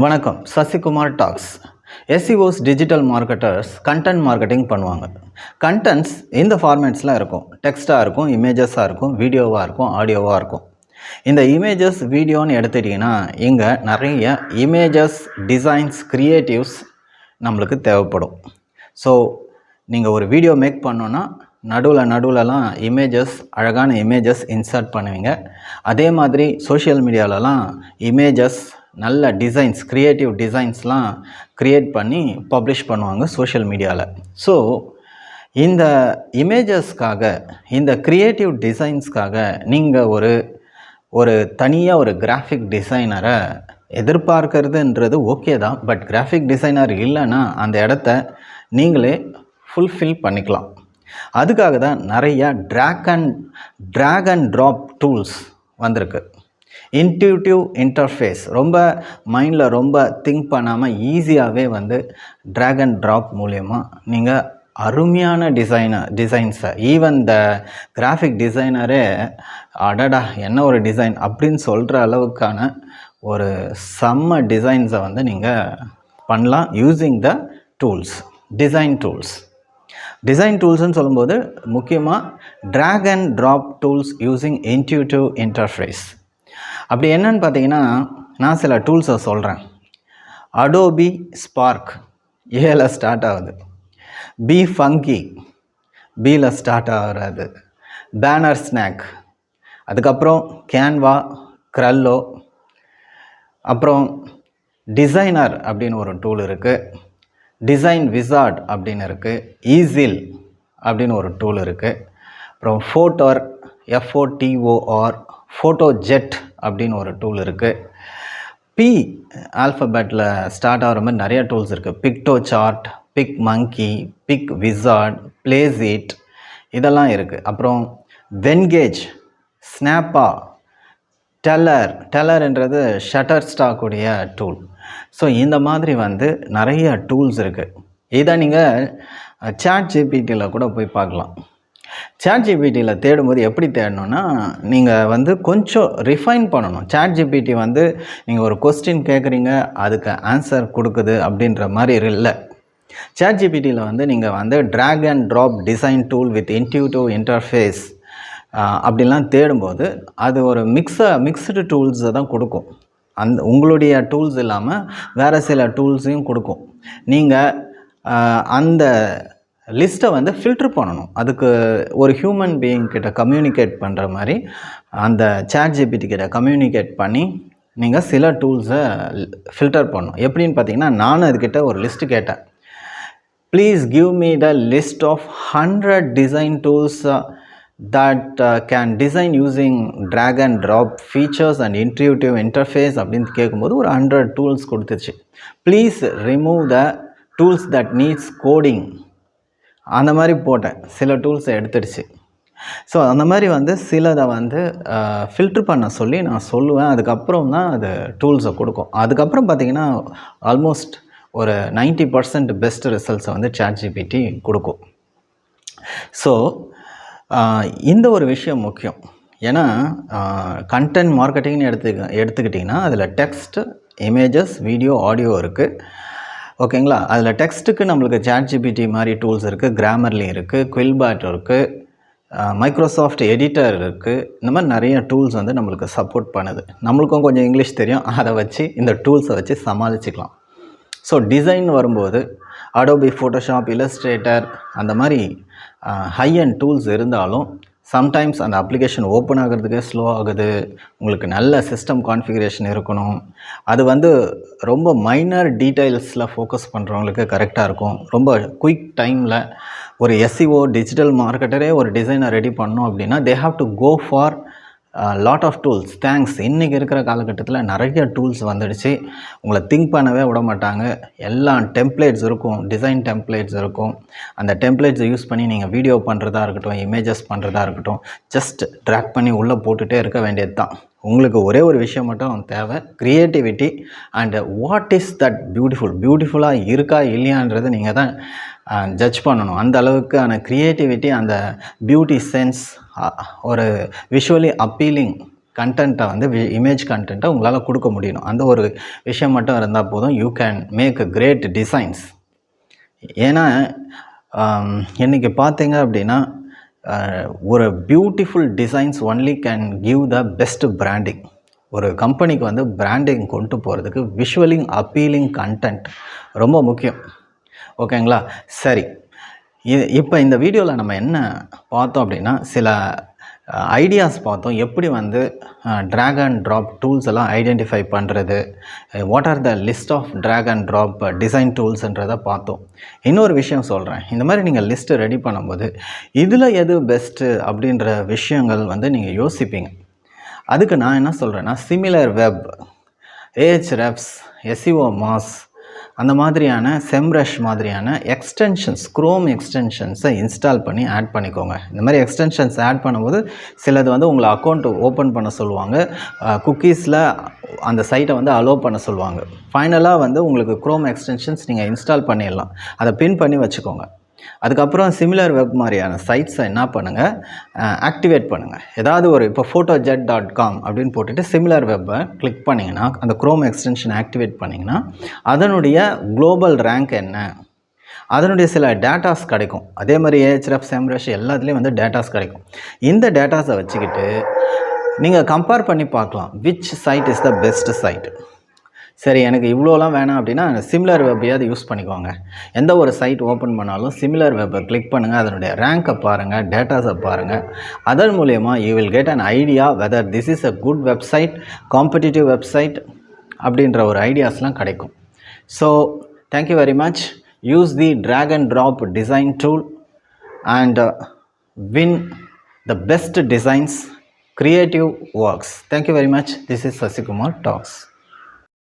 வணக்கம். Sasikumar talks. SEOs digital marketers content marketing பண்ணுவாங்க. Contents இந்த ஃபார்மேட்ஸ்லாம் இருக்கும். டெக்ஸ்ட்டாக இருக்கும், இமேஜஸாக இருக்கும், வீடியோவாக இருக்கும், ஆடியோவாக இருக்கும். இந்த இமேஜஸ் வீடியோன்னு எடுத்துட்டிங்கன்னா இங்கே நிறைய இமேஜஸ், டிசைன்ஸ், க்ரியேட்டிவ்ஸ் நம்மளுக்கு தேவைப்படும். ஸோ நீங்கள் ஒரு வீடியோ மேக் பண்ணோன்னா நடுவில்லாம் இமேஜஸ், அழகான இமேஜஸ் இன்சர்ட் பண்ணுவீங்க. அதே மாதிரி சோஷியல் மீடியாலலாம் இமேஜஸ், நல்ல டிசைன்ஸ், க்ரியேட்டிவ் டிசைன்ஸ்லாம் க்ரியேட் பண்ணி பப்ளிஷ் பண்ணுவாங்க சோஷியல் மீடியாவில். ஸோ இந்த இமேஜஸ்க்காக, இந்த க்ரியேட்டிவ் டிசைன்ஸ்க்காக நீங்கள் ஒரு தனியாக ஒரு கிராஃபிக் டிசைனரை எதிர்பார்க்கறதுன்றது ஓகே தான். பட் கிராஃபிக் டிசைனர் இல்லைன்னா அந்த இடத்த நீங்களே ஃபுல்ஃபில் பண்ணிக்கலாம். அதுக்காக தான் நிறைய ட்ராக் அண்ட் ட்ராப் டூல்ஸ் வந்திருக்கு. இன்ட்யூட்டிவ் இன்டர்ஃபேஸ், ரொம்ப மைண்டில் ரொம்ப திங்க் பண்ணாமல் ஈஸியாகவே ட்ராக் அண்ட் ட்ராப் மூலயமா நீங்கள் அருமையான டிசைன்ஸை ஈவன் த கிராஃபிக் டிசைனரே அடடா என்ன ஒரு டிசைன் அப்படின்னு சொல்கிற அளவுக்கான ஒரு செம்ம டிசைன்ஸை நீங்கள் பண்ணலாம் யூஸிங் த டூல்ஸ், டிசைன் டூல்ஸ்ன்னு சொல்லும்போது முக்கியமாக drag and drop tools using intuitive interface. அப்படி என்னன்னு பார்த்தீங்கன்னா நான் சில டூல்ஸை சொல்கிறேன். அடோபி ஸ்பார்க், ஏல ஸ்டார்ட் ஆகுது. BeFunky, பியில் ஸ்டார்ட் ஆகிறது. பேனர்ஸ்நாக், அதுக்கப்புறம் Canva, Crello, அப்புறம் டிசைனர் அப்படின்னு ஒரு டூல் இருக்குது. டிசைன் விசார்ட் அப்படின்னு இருக்குது. Easil அப்படின்னு ஒரு டூல் இருக்குது. அப்புறம் FOTOR, ஃபோட்டோஜெட் அப்படின்னு ஒரு டூல் இருக்குது. P ஆல்ஃபபெட்டில் ஸ்டார்ட் ஆகிற மாதிரி நிறைய டூல்ஸ் இருக்குது. Piktochart, PicMonkey, Pikwizard, Placeit இதெல்லாம் இருக்குது. அப்புறம் Venngage, Snappa, டெல்லர்ன்றது ஷட்டர் ஸ்டாக்குடைய டூல். ஸோ இந்த மாதிரி நிறைய டூல்ஸ் இருக்குது. இதை நீங்கள் ChatGPTயில் கூட போய் பார்க்கலாம். ChatGPTயில் தேடும்போது எப்படி தேடணும்னா நீங்கள் கொஞ்சம் ரிஃபைன் பண்ணணும். ChatGPT நீங்கள் ஒரு கொஸ்டின் கேட்குறீங்க, அதுக்கு ஆன்சர் கொடுக்குது அப்படின்ற மாதிரி இல்லை. ChatGPTயில் நீங்கள் drag and drop design tool with intuitive interface அப்படிலாம் தேடும்போது அது ஒரு மிக்ஸ்டு டூல்ஸை தான் கொடுக்கும். உங்களுடைய டூல்ஸ் இல்லாமல் வேறு சில டூல்ஸையும் கொடுக்கும். நீங்கள் அந்த லிஸ்ட்டை ஃபில்ட்ரு பண்ணணும். அதுக்கு ஒரு ஹியூமன் பீயிங் கிட்ட கம்யூனிகேட் பண்ணுற மாதிரி அந்த ChatGPT கிட்ட கம்யூனிகேட் பண்ணி நீங்கள் சில டூல்ஸை ஃபில்டர் பண்ணணும். எப்படின்னு பார்த்தீங்கன்னா நானும் அதுக்கிட்ட ஒரு லிஸ்ட்டு கேட்டேன். Please give me the list of 100 design tools that can design using drag and drop features and intuitive interface அப்படின்னு கேட்கும்போது ஒரு 100 டூல்ஸ் கொடுத்துருச்சு. Please remove the tools that needs coding அந்த மாதிரி போட்டேன். சில டூல்ஸை எடுத்துடுச்சு. ஸோ அந்த மாதிரி சிலதை ஃபில்ட்ரு பண்ண சொல்லி நான் சொல்லுவேன். அதுக்கப்புறம் தான் அது டூல்ஸை கொடுக்கும். அதுக்கப்புறம் பார்த்திங்கன்னா ஆல்மோஸ்ட் ஒரு 90% பெஸ்ட் ரிசல்ட்ஸை ChatGPT கொடுக்கும். ஸோ இந்த ஒரு விஷயம் முக்கியம். ஏன்னா கண்டென்ட் மார்க்கெட்டிங்னு எடுத்துக்கிட்டிங்கன்னா அதில் டெக்ஸ்ட்டு, இமேஜஸ், வீடியோ, ஆடியோ இருக்குது. ஓகேங்களா? அதில் டெக்ஸ்ட்டுக்கு நம்மளுக்கு ChatGPT மாதிரி டூல்ஸ் இருக்குது. கிராமர்லி இருக்குது, குவில்பாட் இருக்குது, மைக்ரோசாஃப்ட் எடிட்டர் இருக்குது. இந்த மாதிரி நிறைய டூல்ஸ் நம்மளுக்கு சப்போர்ட் பண்ணுது. நம்மளுக்கும் கொஞ்சம் இங்கிலீஷ் தெரியும், அதை வச்சு இந்த டூல்ஸை வச்சு சமாளிச்சுக்கலாம். ஸோ டிசைன் வரும்போது அடோபி ஃபோட்டோஷாப், இல்லஸ்ட்ரேட்டர் அந்த மாதிரி ஹை அண்ட் டூல்ஸ் இருந்தாலும் சம்டைம்ஸ் அந்த அப்ளிகேஷன் ஓப்பன் ஆகிறதுக்கே ஸ்லோ ஆகுது. உங்களுக்கு நல்ல சிஸ்டம் கான்ஃபிகரேஷன் இருக்கணும். அது ரொம்ப மைனர் டீட்டெயில்ஸில் ஃபோக்கஸ் பண்ணுறவங்களுக்கு கரெக்டாக இருக்கும். ரொம்ப குயிக் டைமில் ஒரு SEO டிஜிட்டல் மார்க்கெட்டரே ஒரு டிசைனை ரெடி பண்ணோம் அப்படின்னா they have to go for lot of tools. Thanks, இன்றைக்கி இருக்கிற காலகட்டத்தில் நிறைய டூல்ஸ் வந்துடுச்சு. உங்களை திங்க் பண்ணவே விட மாட்டாங்க. எல்லா டெம்ப்ளேட்ஸ் இருக்கும், டிசைன் டெம்ப்ளேட்ஸ் இருக்கும். அந்த டெம்ப்ளேட்ஸை யூஸ் பண்ணி நீங்கள் வீடியோ பண்ணுறதா இருக்கட்டும், இமேஜஸ் பண்ணுறதா இருக்கட்டும், ஜஸ்ட் ட்ராக் பண்ணி உள்ளே போட்டுகிட்டே இருக்க வேண்டியது தான். உங்களுக்கு ஒரே ஒரு விஷயம் மட்டும் தேவை, creativity and what is that பியூட்டிஃபுல்லாக இருக்கா இல்லையான்றது நீங்கள் தான் ஜட்ஜ் பண்ணணும். அந்த அளவுக்கான க்ரியேட்டிவிட்டி, அந்த பியூட்டி சென்ஸ், ஒரு விஷுவலி அப்பீலிங் கண்டென்ட்டை வந்து இமேஜ் கண்டென்ட்டை உங்களால் கொடுக்க முடியணும். அந்த ஒரு விஷயம் மட்டும் இருந்தால் போதும். You can make great designs. ஏன்னா இன்றைக்கி பார்த்தீங்க அப்படின்னா ஒரு beautiful designs only can give the best branding. ஒரு கம்பெனிக்கு வந்து பிராண்டிங் கொண்டு போகிறதுக்கு விஷுவலிங் அப்பீலிங் கண்டென்ட் ரொம்ப முக்கியம். ஓகேங்களா? சரி, இப்போ இந்த வீடியோவில் நம்ம என்ன பார்த்தோம் அப்படின்னா, சில ஐடியாஸ் பார்த்தோம். எப்படி வந்து ட்ராக் அண்ட் ட்ராப் டூல்ஸ் எல்லாம் ஐடென்டிஃபை பண்ணுறது, what are the list of drag and drop design டூல்ஸ்ன்றதை பார்த்தோம். இன்னொரு விஷயம் சொல்கிறேன். இந்த மாதிரி நீங்கள் லிஸ்ட்டு ரெடி பண்ணும்போது இதில் எது பெஸ்ட்டு அப்படின்ற விஷயங்கள் வந்து நீங்கள் யோசிப்பீங்க. அதுக்கு நான் என்ன சொல்கிறேன்னா, SimilarWeb, Ahrefs, SEO மாஸ், அந்த மாதிரியான செம்ரஷ் மாதிரியான எக்ஸ்டென்ஷன்ஸ், க்ரோம் எக்ஸ்டென்ஷன்ஸை இன்ஸ்டால் பண்ணி ஆட் பண்ணிக்கோங்க. இந்த மாதிரி எக்ஸ்டென்ஷன்ஸ் ஆட் பண்ணும்போது சிலது வந்து உங்களை அக்கௌண்ட் ஓப்பன் பண்ண சொல்லுவாங்க, குக்கீஸில் அந்த சைட்டை வந்து அலோவ் பண்ண சொல்லுவாங்க. ஃபைனலாக வந்து உங்களுக்கு க்ரோம் எக்ஸ்டென்ஷன்ஸ் நீங்கள் இன்ஸ்டால் பண்ணிடலாம். அதை பின் பண்ணி வச்சுக்கோங்க. அதுக்கப்புறம் SimilarWeb மாதிரியான சைட்ஸை என்ன பண்ணுங்கள், ஆக்டிவேட் பண்ணுங்கள். ஏதாவது ஒரு இப்போ photojet.com அப்படின்னு போட்டுட்டு SimilarWebஐ கிளிக் பண்ணிங்கன்னா, அந்த க்ரோம் எக்ஸ்டென்ஷன் ஆக்டிவேட் பண்ணிங்கன்னா அதனுடைய குளோபல் ரேங்க் என்ன, அதனுடைய சில டேட்டாஸ் கிடைக்கும். அதே மாதிரி Ahrefs, SEMrush எல்லாத்துலேயும் வந்து டேட்டாஸ் கிடைக்கும். இந்த டேட்டாஸை வச்சுக்கிட்டு நீங்கள் கம்பேர் பண்ணி பார்க்கலாம், which site is the best site. சரி, எனக்கு இவ்வளோலாம் வேணாம் அப்படின்னா SimilarWebஐயாவது யூஸ் பண்ணிக்கோங்க. எந்த ஒரு சைட் ஓப்பன் பண்ணாலும் SimilarWebஐ கிளிக் பண்ணுங்கள், அதனுடைய ரேங்கை பாருங்கள், டேட்டாஸை பாருங்கள். அதன் மூலயமா you will get an idea whether this is a good website, competitive website அப்படின்ற ஒரு ஐடியாஸ்லாம் கிடைக்கும். So thank you very much. Use the drag and drop design tool and win the best designs, creative works. Thank you very much. This is Sasikumar Talks.